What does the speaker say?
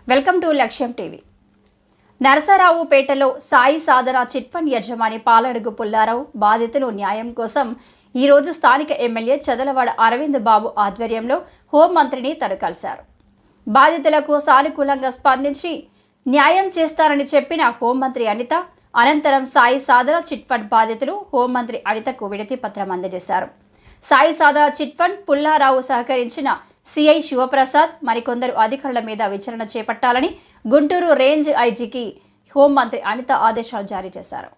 Welcome to లక్ష్యం TV. నరసరావుపేటలో Sai సాధన chit fund యజమాని పాలడుగు పుల్లారావు బాధితులు న్యాయం కోసం ఈరోజు స్థానిక ఎమ్మెల్యే చదలవాడ అరవింద్ బాబు ఆధ్వర్యంలో హోంమంత్రిని కలిశారు. బాధితులకు సానుకూలంగా స్పందించి న్యాయం చేస్తారని చెప్పిన హోంమంత్రి అనిత అనంతరం సాయి సాధన చిట్ ఫండ్ బాధితులు హోంమంత్రి అనితకు వినతి పత్రం అందజేశారు. సాయి సాధన చిట్ ఫండ్ పుల్లారావు సహకరించిన సిఐ శివప్రసాద్ మరికొందరు అధికారుల మీద విచారణ చేపట్టాలని గుంటూరు రేంజ్ ఐజీకి హోంమంత్రి అనిత ఆదేశాలు జారీ చేశారు.